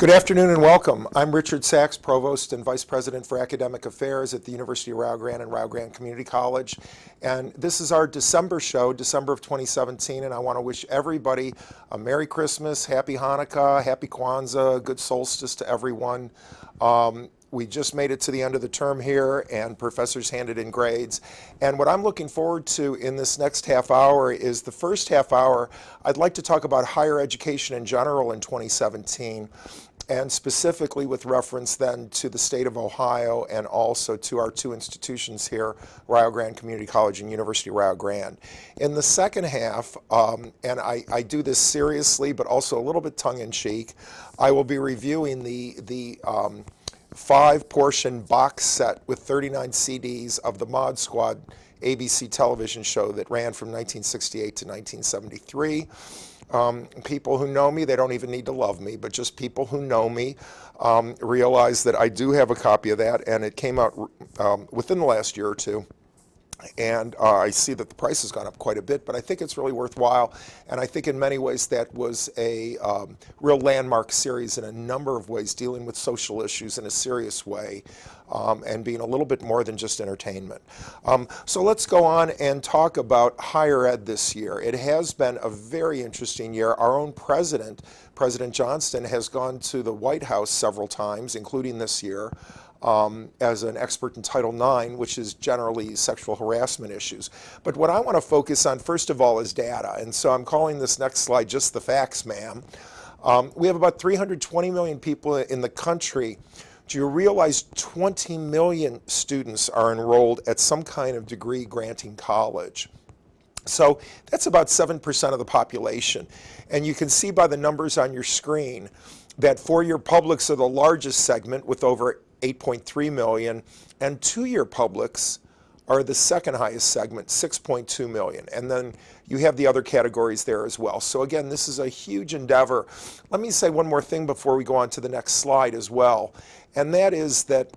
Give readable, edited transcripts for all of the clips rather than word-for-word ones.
Good afternoon and welcome. I'm Richard Sachs, Provost and Vice President for Academic Affairs at the University of Rio Grande and Rio Grande Community College. And this is our December show, December of 2017, and I want to wish everybody a Merry Christmas, Happy Hanukkah, Happy Kwanzaa, good solstice to everyone. We just made it to the end of the term here, and professors handed in grades. And what I'm looking forward to in this next half hour is the first half hour. I'd like to talk about higher education in general in 2017, and specifically with reference then to the state of Ohio and also to our two institutions here, Rio Grande Community College and University of Rio Grande. In the second half, and I do this seriously but also a little bit tongue-in-cheek, I will be reviewing the 5-portion box set with 39 CDs of the Mod Squad ABC television show that ran from 1968 to 1973. People who know me, they don't even need to love me, but just people who know me realize that I do have a copy of that, and it came out within the last year or two. And I see that the price has gone up quite a bit, but I think it's really worthwhile. And I think in many ways that was a real landmark series in a number of ways, dealing with social issues in a serious way and being a little bit more than just entertainment. So let's go on and talk about higher ed this year. It has been a very interesting year. Our own president, President Johnston, has gone to the White House several times, including this year, as an expert in Title IX, which is generally sexual harassment issues. But what I want to focus on, first of all, is data. And so I'm calling this next slide just the facts, ma'am. We have about 320 million people in the country. Do you realize 20 million students are enrolled at some kind of degree-granting college? So that's about 7% of the population. And you can see by the numbers on your screen that four-year publics are the largest segment with over 8.3 million, and two-year publics are the second highest segment, 6.2 million. And then you have the other categories there as well. So again, this is a huge endeavor. Let me say one more thing before we go on to the next slide as well, and that is that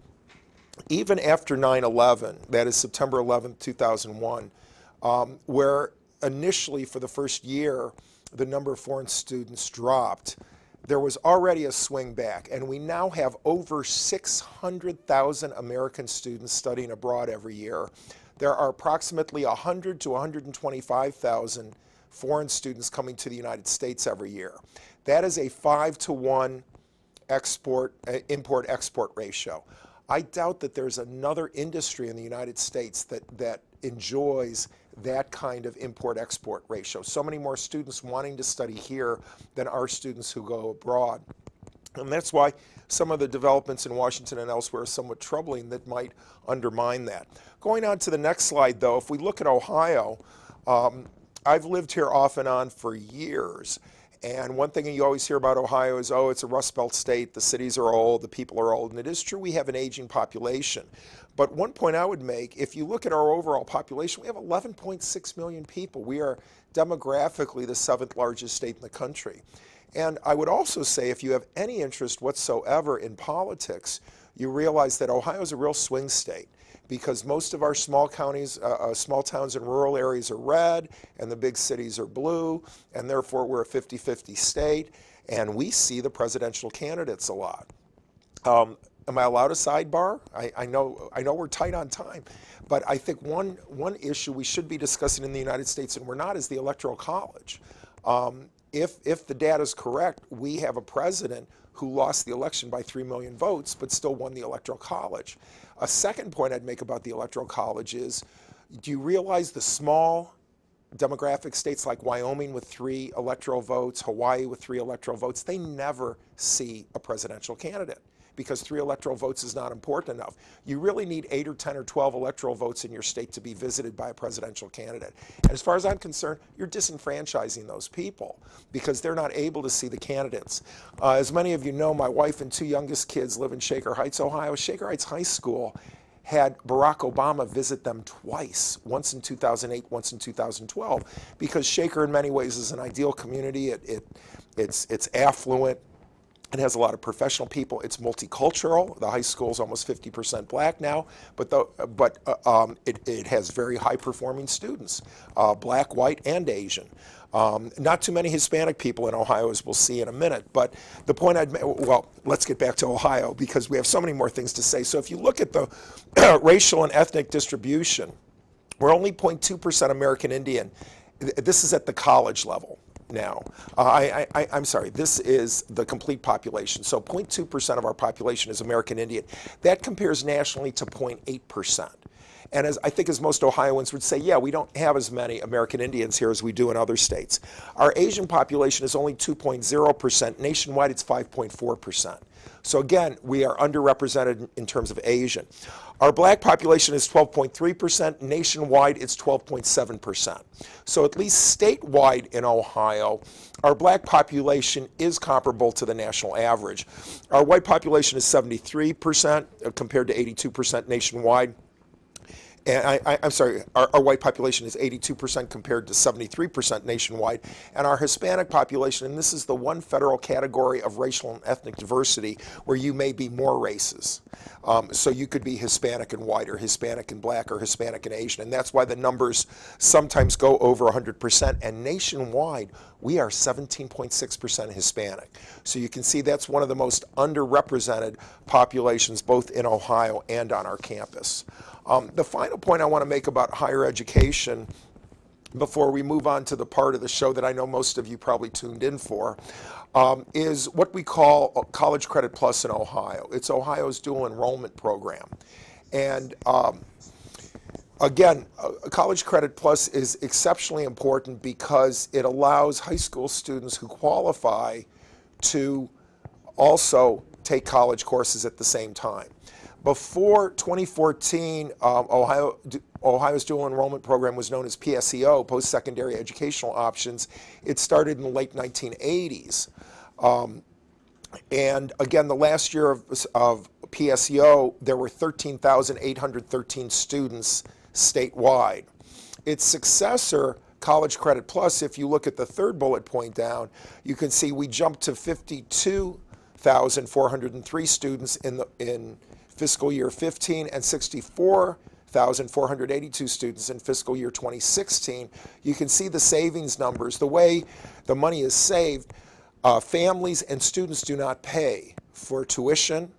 even after 9/11, that is September 11th, 2001, where initially for the first year the number of foreign students dropped, there was already a swing back, and we now have over 600,000 American students studying abroad every year. There are approximately 100 to 125,000 foreign students coming to the United States every year. That is a 5-to-1 import-export ratio. I doubt that there's another industry in the United States that enjoys that kind of import-export ratio. So many more students wanting to study here than are students who go abroad. And that's why some of the developments in Washington and elsewhere are somewhat troubling that might undermine that. Going on to the next slide, though, if we look at Ohio, I've lived here off and on for years. And one thing you always hear about Ohio is, oh, it's a Rust Belt state, the cities are old, the people are old. And it is true we have an aging population. But one point I would make, if you look at our overall population, we have 11.6 million people. We are demographically the 7th largest state in the country. And I would also say, if you have any interest whatsoever in politics, you realize that Ohio is a real swing state, because most of our small counties, small towns and rural areas are red, and the big cities are blue, and therefore we're a 50-50 state, and we see the presidential candidates a lot. Am I allowed a sidebar? I know we're tight on time, but I think one issue we should be discussing in the United States, and we're not, is the Electoral College. If the data is correct, we have a president who lost the election by 3 million votes, but still won the Electoral College. A second point I'd make about the Electoral College is, do you realize the small demographic states like Wyoming with 3 electoral votes, Hawaii with 3 electoral votes, they never see a presidential candidate, because 3 electoral votes is not important enough. You really need 8 or 10 or 12 electoral votes in your state to be visited by a presidential candidate. And as far as I'm concerned, you're disenfranchising those people because they're not able to see the candidates. As many of you know, my wife and 2 youngest kids live in Shaker Heights, Ohio. Shaker Heights High School had Barack Obama visit them twice, once in 2008, once in 2012, because Shaker in many ways is an ideal community. It's affluent. It has a lot of professional people. It's multicultural. The high school is almost 50% black now, but it has very high-performing students, black, white, and Asian. Not too many Hispanic people in Ohio, as we'll see in a minute. But the point I'd make, well, let's get back to Ohio because we have so many more things to say. So if you look at the racial and ethnic distribution, we're only 0.2% American Indian. This is at the college level now. I'm sorry, this is the complete population. So 0.2% of our population is American Indian. That compares nationally to 0.8%. And I think as most Ohioans would say, yeah, we don't have as many American Indians here as we do in other states. Our Asian population is only 2.0%. Nationwide, it's 5.4%. So again, we are underrepresented in terms of Asian. Our black population is 12.3%. Nationwide, it's 12.7%. So at least statewide in Ohio, our black population is comparable to the national average. Our white population is 73% compared to 82% nationwide. And I'm sorry, our white population is 82% compared to 73% nationwide. And our Hispanic population, and this is the one federal category of racial and ethnic diversity where you may be more races. So you could be Hispanic and white, or Hispanic and black, or Hispanic and Asian. And that's why the numbers sometimes go over 100%. And nationwide, we are 17.6% Hispanic. So you can see that's one of the most underrepresented populations both in Ohio and on our campus. The final point I want to make about higher education before we move on to the part of the show that I know most of you probably tuned in for is what we call College Credit Plus in Ohio. It's Ohio's dual enrollment program. And again, College Credit Plus is exceptionally important because it allows high school students who qualify to also take college courses at the same time. Before 2014, Ohio's dual enrollment program was known as PSEO, Post-Secondary Educational Options. It started in the late 1980s. And again, the last year of PSEO, there were 13,813 students statewide. Its successor, College Credit Plus, if you look at the third bullet point down, you can see we jumped to 52,403 students in fiscal year 15 and 64,482 students in fiscal year 2016. You can see the savings numbers. The way the money is saved, families and students do not pay for tuition.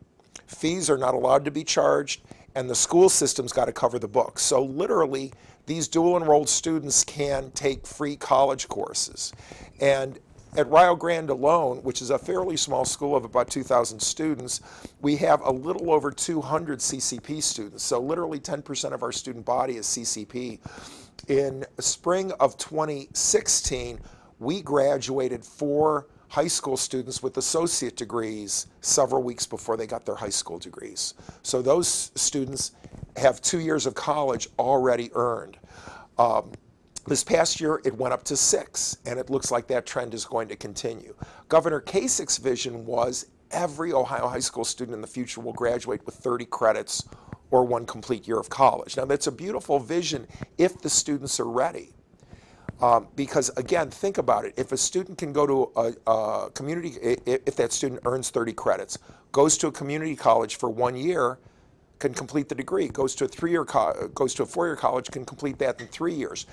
Fees are not allowed to be charged, and the school system's got to cover the books. So literally, these dual enrolled students can take free college courses. And at Rio Grande alone, which is a fairly small school of about 2,000 students, we have a little over 200 CCP students. So literally 10% of our student body is CCP. In spring of 2016, we graduated 4 high school students with associate degrees several weeks before they got their high school degrees. So those students have 2 years of college already earned. This past year, it went up to 6, and it looks like that trend is going to continue. Governor Kasich's vision was every Ohio high school student in the future will graduate with 30 credits or 1 complete year of college. Now, that's a beautiful vision if the students are ready. Because, again, think about it. If a student can go to a community, if that student earns 30 credits, goes to a community college for 1 year, can complete the degree, goes to a 4-year college, can complete that in 3 years.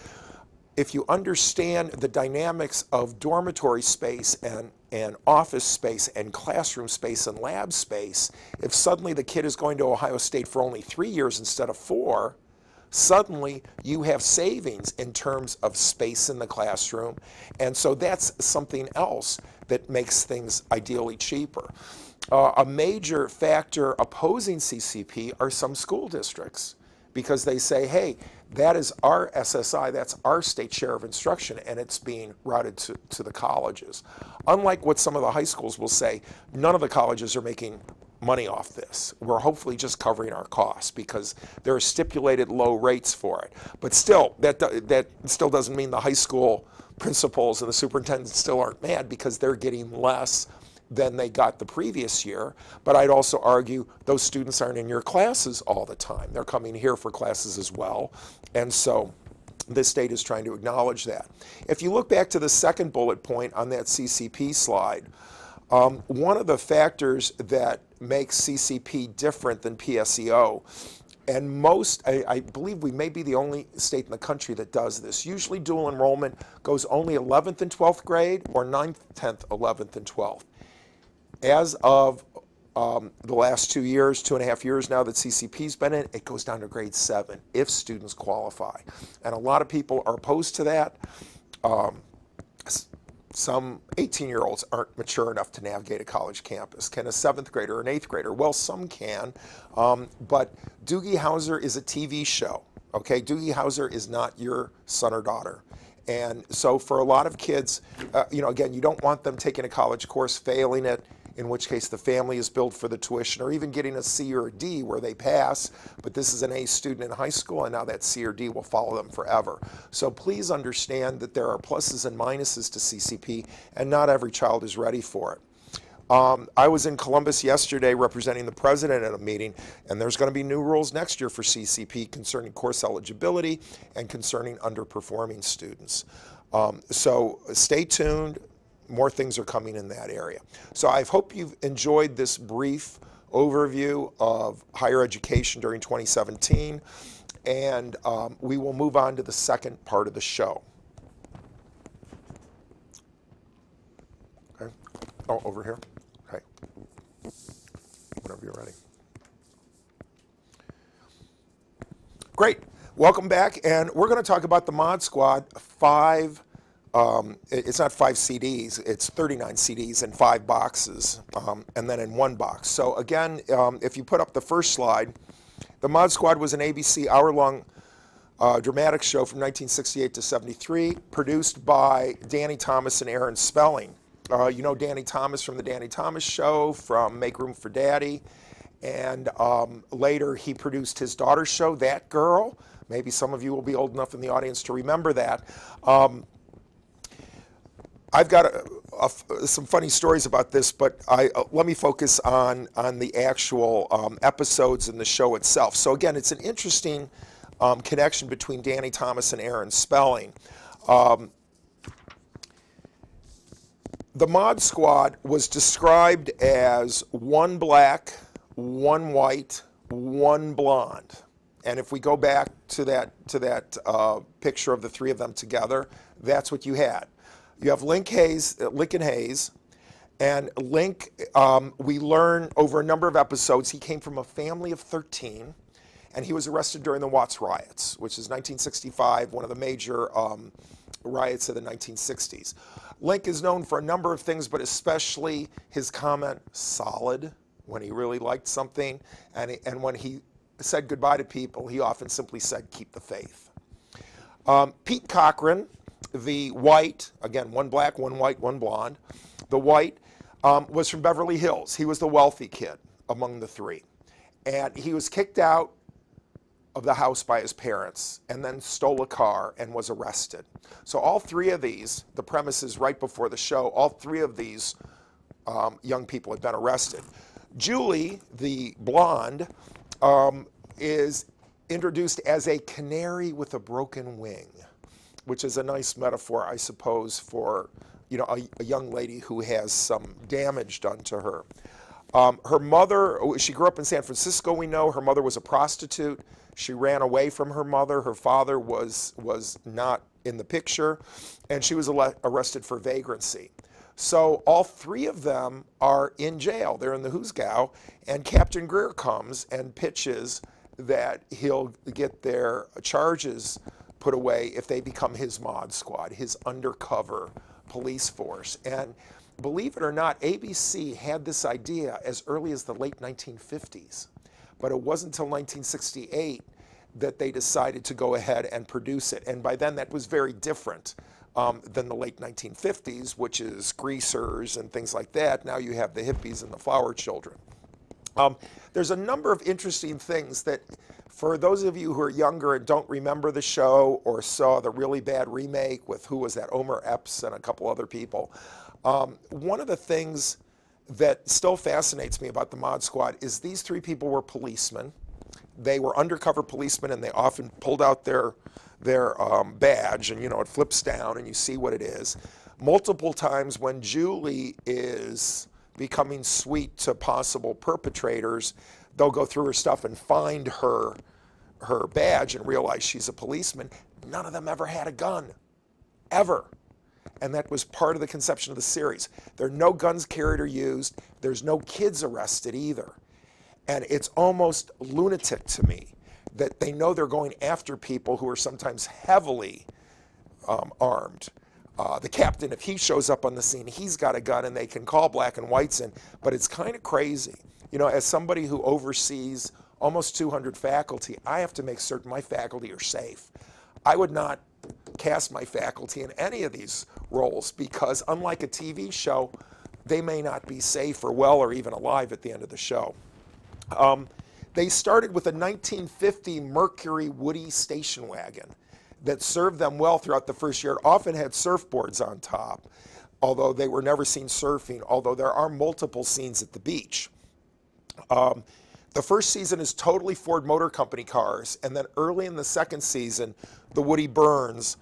If you understand the dynamics of dormitory space and office space and classroom space and lab space, if suddenly the kid is going to Ohio State for only 3 years instead of 4, suddenly you have savings in terms of space in the classroom. And so that's something else that makes things ideally cheaper. A major factor opposing CCP are some school districts, because they say, hey, that is our SSI, that's our state share of instruction, and it's being routed to the colleges. Unlike what some of the high schools will say, none of the colleges are making money off this. We're hopefully just covering our costs because there are stipulated low rates for it. But still, that still doesn't mean the high school principals and the superintendents still aren't mad because they're getting less than they got the previous year. But I'd also argue those students aren't in your classes all the time. They're coming here for classes as well. And so this state is trying to acknowledge that. If you look back to the second bullet point on that CCP slide, One of the factors that makes CCP different than PSEO, and I believe we may be the only state in the country that does this. Usually dual enrollment goes only 11th and 12th grade, or 9th, 10th, 11th, and 12th. As of the last 2 years, 2.5 years now that CCP's been in, it goes down to grade 7 if students qualify. And a lot of people are opposed to that. Some 18-year-olds aren't mature enough to navigate a college campus. Can a 7th grader or an 8th grader? Well, some can, but Doogie Howser is a TV show, okay? Doogie Howser is not your son or daughter. And so for a lot of kids, again, you don't want them taking a college course, failing it, in which case the family is billed for the tuition, or even getting a C or a D where they pass, but this is an A student in high school, and now that C or D will follow them forever. So please understand that there are pluses and minuses to CCP, and not every child is ready for it. I was in Columbus yesterday representing the president at a meeting, and there's going to be new rules next year for CCP concerning course eligibility and concerning underperforming students. So stay tuned. More things are coming in that area. So I hope you've enjoyed this brief overview of higher education during 2017, and we will move on to the second part of the show. Okay. Oh, over here. Okay. Whenever you're ready. Great. Welcome back, and we're going to talk about the Mod Squad. It's not 5 CDs, it's 39 CDs in 5 boxes, and then in 1 box. So again, if you put up the first slide, the Mod Squad was an ABC hour-long dramatic show from 1968 to 73, produced by Danny Thomas and Aaron Spelling. You know Danny Thomas from the Danny Thomas Show, from Make Room for Daddy, and later he produced his daughter's show, That Girl. Maybe some of you will be old enough in the audience to remember that. I've got some funny stories about this, but let me focus on the actual episodes in the show itself. So again, it's an interesting connection between Danny Thomas and Aaron Spelling. The Mod Squad was described as 1 black, 1 white, 1 blonde. And if we go back to that picture of the 3 of them together, that's what you had. You have Lincoln Hayes, and Link, we learn over a number of episodes, he came from a family of 13, and he was arrested during the Watts riots, which is 1965, one of the major riots of the 1960s. Link is known for a number of things, but especially his comment, solid, when he really liked something, and when he said goodbye to people, he often simply said, keep the faith. Pete Cochran, the white, again, 1 black, 1 white, 1 blonde. The white was from Beverly Hills. He was the wealthy kid among the 3. And he was kicked out of the house by his parents and then stole a car and was arrested. So all 3 of these, the premises right before the show, all 3 of these young people had been arrested. Julie, the blonde, is introduced as a canary with a broken wing, which is a nice metaphor, I suppose, for a young lady who has some damage done to her. Her mother, she grew up in San Francisco, we know. Her mother was a prostitute. She ran away from her mother. Her father was not in the picture, and she was arrested for vagrancy. So all 3 of them are in jail. They're in the Hoosgow, and Captain Greer comes and pitches that he'll get their charges put away if they become his Mod Squad, his undercover police force. And believe it or not, ABC had this idea as early as the late 1950s, but it wasn't until 1968 that they decided to go ahead and produce it. And by then that was very different than the late 1950s, which is greasers and things like that. Now you have the hippies and the flower children. There's a number of interesting things that, for those of you who are younger and don't remember the show or saw the really bad remake with, who was that, Omar Epps and a couple other people, one of the things that still fascinates me about the Mod Squad is these 3 people were policemen. They were undercover policemen, and they often pulled out their badge, and it flips down and you see what it is. Multiple times when Julie is becoming sweet to possible perpetrators, they'll go through her stuff and find her badge and realize she's a policeman. None of them ever had a gun, ever. And that was part of the conception of the series. There are no guns carried or used. There's no kids arrested either. And it's almost lunatic to me that they know they're going after people who are sometimes heavily armed. The captain, if he shows up on the scene, he's got a gun and they can call black and whites in. But it's kind of crazy. You know, as somebody who oversees almost 200 faculty, I have to make certain my faculty are safe. I would not cast my faculty in any of these roles because, unlike a TV show, they may not be safe or well or even alive at the end of the show. They started with a 1950 Mercury Woody station wagon that served them well throughout the first year. It often had surfboards on top, although they were never seen surfing, although there are multiple scenes at the beach. The first season is totally Ford Motor Company cars, and then early in the second season, the Woody burns,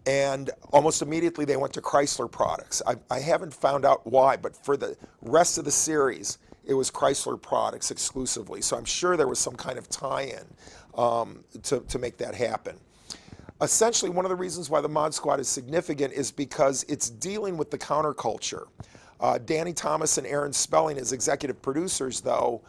and almost immediately they went to Chrysler products. I haven't found out why, but for the rest of the series, it was Chrysler products exclusively. So I'm sure there was some kind of tie-in to make that happen. Essentially, one of the reasons why the Mod Squad is significant is because it's dealing with the counterculture. Danny Thomas and Aaron Spelling as executive producers, though,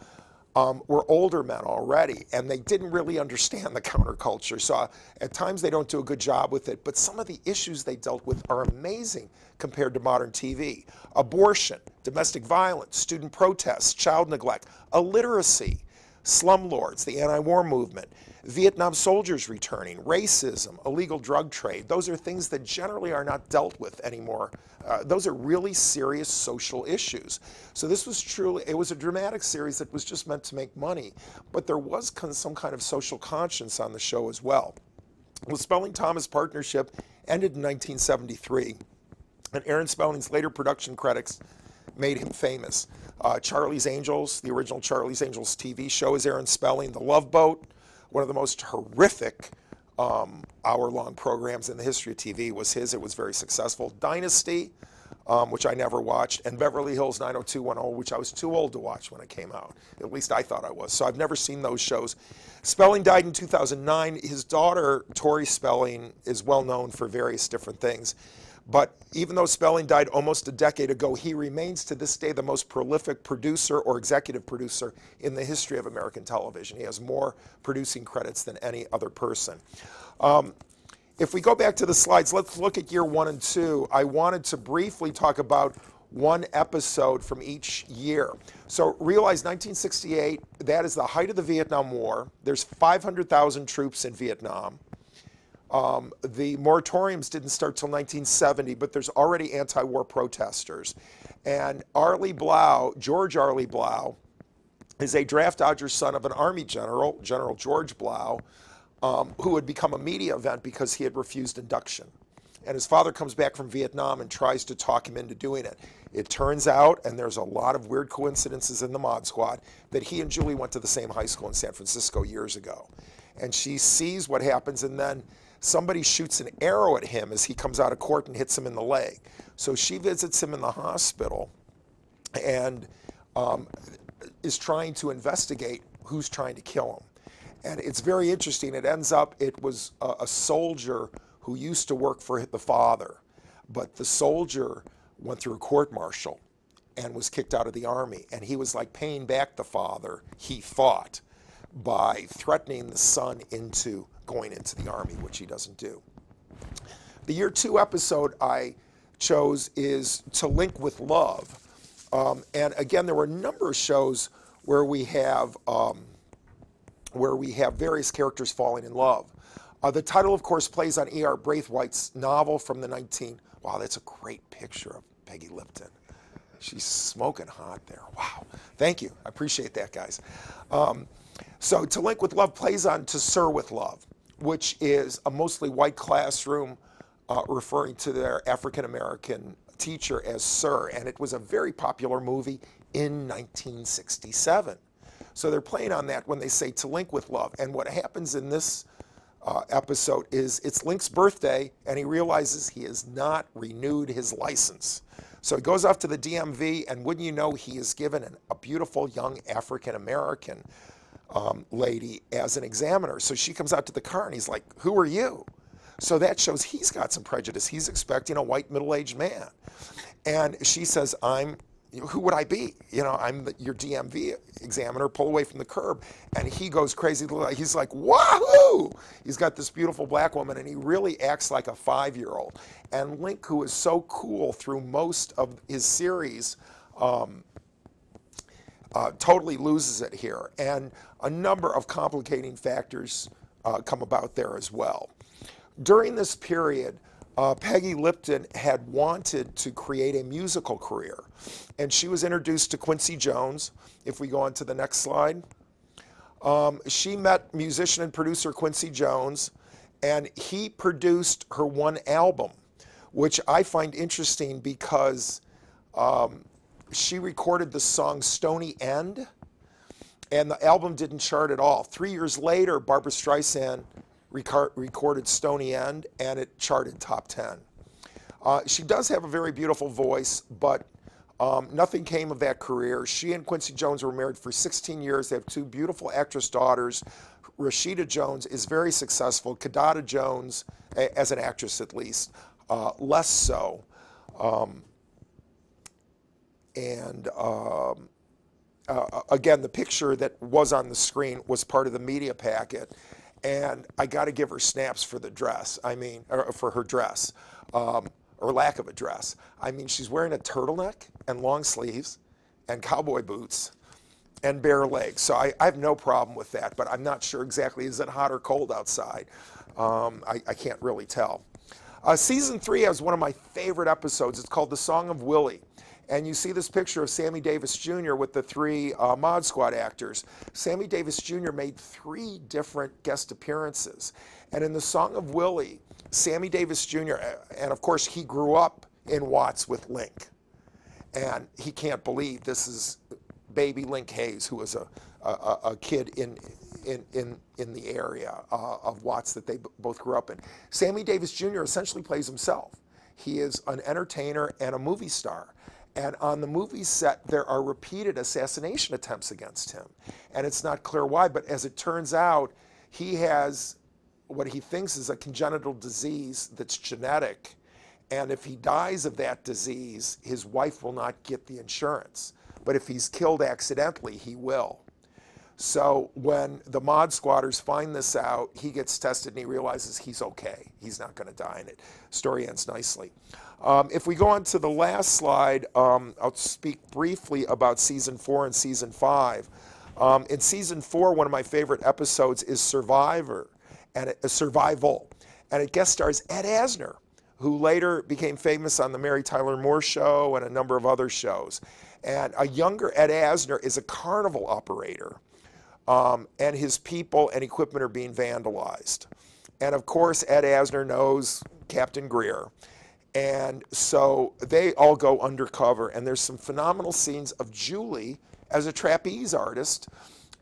were older men already, and they didn't really understand the counterculture. So at times they don't do a good job with it, but some of the issues they dealt with are amazing compared to modern TV. Abortion, domestic violence, student protests, child neglect, illiteracy, slumlords, the anti-war movement, Vietnam soldiers returning, racism, illegal drug trade. Those are things that generally are not dealt with anymore. Those are really serious social issues. So this was truly, it was a dramatic series that was just meant to make money, but there was some kind of social conscience on the show as well. The Spelling-Thomas partnership ended in 1973, and Aaron Spelling's later production credits made him famous. Charlie's Angels, the original Charlie's Angels TV show is Aaron Spelling. The Love Boat, one of the most horrific hour-long programs in the history of TV, was his. It was very successful. Dynasty, which I never watched, and Beverly Hills 90210, which I was too old to watch when it came out. At least I thought I was. So I've never seen those shows. Spelling died in 2009. His daughter, Tori Spelling, is well known for various different things. But even though Spelling died almost a decade ago, he remains to this day the most prolific producer or executive producer in the history of American television. He has more producing credits than any other person. If we go back to the slides, let's look at year 1 and 2. I wanted to briefly talk about one episode from each year. So realize 1968, that is the height of the Vietnam War. There's 500,000 troops in Vietnam. The moratoriums didn't start till 1970, but there's already anti-war protesters. And George Arleigh Blau, is a draft dodger son of an Army general, General George Blau, who had become a media event because he had refused induction. And his father comes back from Vietnam and tries to talk him into doing it. It turns out, and there's a lot of weird coincidences in the Mod Squad, that he and Julie went to the same high school in San Francisco years ago. And she sees what happens, and then somebody shoots an arrow at him as he comes out of court and hits him in the leg. So she visits him in the hospital and is trying to investigate who's trying to kill him. And it's very interesting. It ends up, it was a soldier who used to work for the father, but the soldier went through a court-martial and was kicked out of the Army. And he was like paying back the father, he thought, by threatening the son into going into the Army, which he doesn't do. The year 2 episode I chose is To Link with Love. And again, there were a number of shows where we have various characters falling in love. The title, of course, plays on E.R. Braithwaite's novel from the wow, that's a great picture of Peggy Lipton. She's smoking hot there. Wow. Thank you. I appreciate that, guys. So To Link with Love plays on To Sir with Love, which is a mostly white classroom referring to their African-American teacher as Sir. And it was a very popular movie in 1967. So they're playing on that when they say To Link with Love. And what happens in this episode is it's Link's birthday, and he realizes he has not renewed his license. So he goes off to the DMV, and wouldn't you know, he is given a beautiful young African-American lady as an examiner. So she comes out to the car, and he's like, "Who are you?" So that shows he's got some prejudice. He's expecting a white middle-aged man. And she says, who would I be? You know, I'm your DMV examiner, pull away from the curb. And he goes crazy. He's like, wahoo! He's got this beautiful black woman, and he really acts like a 5-year-old. And Link, who is so cool through most of his series, totally loses it here. And a number of complicating factors come about there as well. During this period, Peggy Lipton had wanted to create a musical career, and she was introduced to Quincy Jones. If we go on to the next slide, she met musician and producer Quincy Jones, and he produced her one album, which I find interesting because she recorded the song Stony End, and the album didn't chart at all. 3 years later, Barbra Streisand recorded Stony End, and it charted top 10. She does have a very beautiful voice, but nothing came of that career. She and Quincy Jones were married for 16 years. They have 2 beautiful actress daughters. Rashida Jones is very successful. Kadada Jones, as an actress at least, less so. Again, the picture that was on the screen was part of the media packet. And I got to give her snaps for the dress. I mean, or for her dress, or lack of a dress. I mean, she's wearing a turtleneck and long sleeves and cowboy boots and bare legs. So I have no problem with that, but I'm not sure exactly, is it hot or cold outside? I can't really tell. Season 3 has one of my favorite episodes. It's called The Song of Willie. And you see this picture of Sammy Davis Jr. with the 3 Mod Squad actors. Sammy Davis Jr. made 3 different guest appearances. And in The Song of Willie, Sammy Davis Jr., and of course he grew up in Watts with Link. And he can't believe this is baby Link Hayes, who was a kid in the area of Watts that they both grew up in. Sammy Davis Jr. essentially plays himself. He is an entertainer and a movie star. And on the movie set, there are repeated assassination attempts against him. And it's not clear why, but as it turns out, he has what he thinks is a congenital disease that's genetic. And if he dies of that disease, his wife will not get the insurance. But if he's killed accidentally, he will. So when the Mod Squatters find this out, he gets tested and he realizes he's okay. He's not going to die, and it story ends nicely. If we go on to the last slide, I'll speak briefly about Season 4 and Season 5. In Season 4, one of my favorite episodes is Survival, and it guest stars Ed Asner, who later became famous on the Mary Tyler Moore Show and a number of other shows. And a younger Ed Asner is a carnival operator, and his people and equipment are being vandalized. And of course, Ed Asner knows Captain Greer. And so they all go undercover, and there's some phenomenal scenes of Julie as a trapeze artist,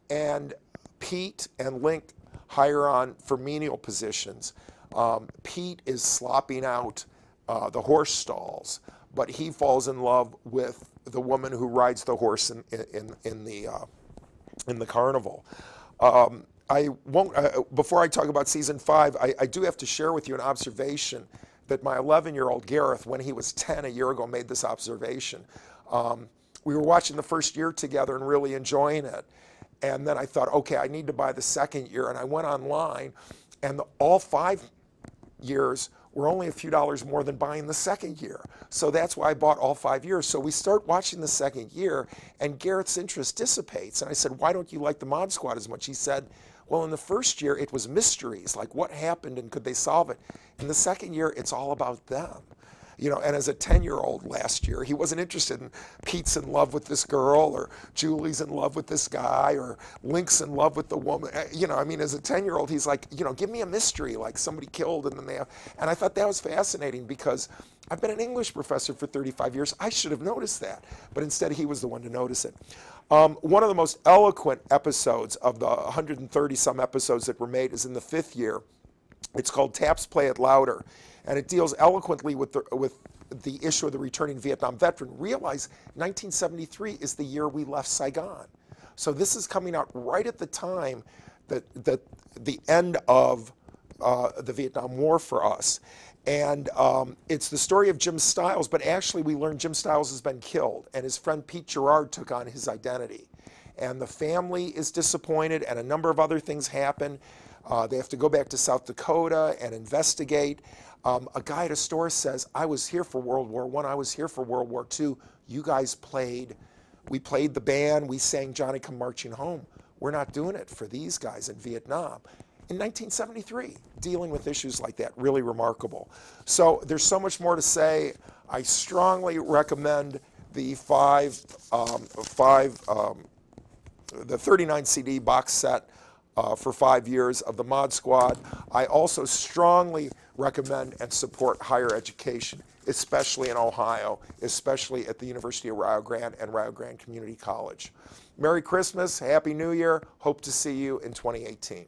and Pete and Link hire on for menial positions. Pete is slopping out the horse stalls, but he falls in love with the woman who rides the horse in the carnival. I won't. Before I talk about Season 5, I do have to share with you an observation that my 11-year-old Gareth, when he was 10 a year ago, made this observation. We were watching the first year together and really enjoying it. And then I thought, okay, I need to buy the second year. And I went online, and all 5 years were only a few dollars more than buying the second year. So that's why I bought all 5 years. So we start watching the second year, and Garrett's interest dissipates. And I said, why don't you like the Mod Squad as much? He said, well, in the first year, it was mysteries, like what happened and could they solve it? In the second year, it's all about them. You know, and as a 10-year-old last year, he wasn't interested in Pete's in love with this girl, or Julie's in love with this guy, or Link's in love with the woman. You know, I mean, as a 10-year-old, he's like, you know, give me a mystery, like somebody killed and then they have. And I thought that was fascinating because I've been an English professor for 35 years. I should have noticed that. But instead, he was the one to notice it. One of the most eloquent episodes of the 130-some episodes that were made is in the 5th year. It's called Taps Play It Louder. And it deals eloquently with the issue of the returning Vietnam veteran, realize 1973 is the year we left Saigon. So this is coming out right at the time that the end of the Vietnam War for us. And it's the story of Jim Stiles, but actually we learned Jim Stiles has been killed, and his friend Pete Girard took on his identity. And the family is disappointed, and a number of other things happen. They have to go back to South Dakota and investigate. A guy at a store says, I was here for World War I, I was here for World War II. You guys played, we played the band, we sang Johnny Come Marching Home. We're not doing it for these guys in Vietnam. In 1973, dealing with issues like that, really remarkable. So there's so much more to say. I strongly recommend the 39 CD box set for 5 years of the Mod Squad. I also strongly recommend and support higher education, especially in Ohio, especially at the University of Rio Grande and Rio Grande Community College. Merry Christmas, Happy New Year. Hope to see you in 2018.